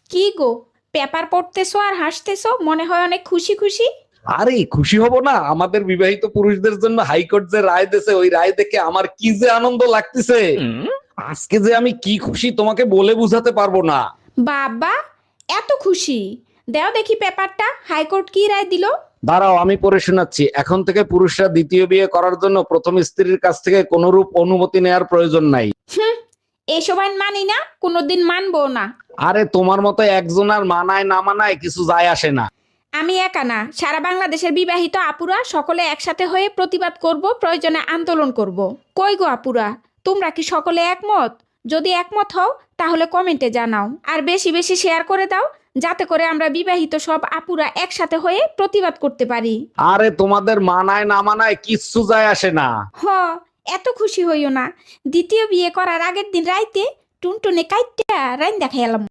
কি গো, পেপার পড়তেছো আর হাসতেছো, মনে হয় অনেক খুশি খুশি। আরে খুশি হব না? আমাদের বিবাহিত পুরুষদের জন্য হাইকোর্ট যে রায় দিয়েছে, ওই রায় দেখে আমার কি যে আনন্দ লাগতেছে। আজকে যে আমি কি খুশি তোমাকে বলে বুঝাতে পারবো না। বাবা, এত খুশি! দেও দেখি পেপারটা, হাইকোর্ট কি রায় দিল। দাঁড়াও, আমি পড়ে শোনাচ্ছি। এখন থেকে পুরুষরা দ্বিতীয় বিয়ে করার জন্য প্রথম স্ত্রীর কাছ থেকে কোনরূপ অনুমতি নেওয়ার প্রয়োজন নাই। হুম, এসব আইন মানি না, কোনোদিন মানবো না। আরে তোমার মতো একজন আর মানায় না মানায় কিছু যায় আসে না। আমি একা না, সারা বাংলাদেশের বিবাহিত আপুরা সকলে একসাথে হয়ে প্রতিবাদ করব, প্রয়োজনে আন্দোলন করব। কই গো আপুরা, তোমরা কি সকলে একমত? যদি একমত হও তাহলে কমেন্টে জানাও, আর বেশি বেশি শেয়ার করে দাও, যাতে করে আমরা বিবাহিত সব আপুরা একসাথে হয়ে প্রতিবাদ করতে পারি। আরে তোমাদের মানায় না মানায় কিচ্ছু যায় আসে না। হ, এত খুশি হইও না। দ্বিতীয় বিয়ে করার আগের দিন রাইতে টুনটুনে কাইটটা রাইন্দা খেলাম।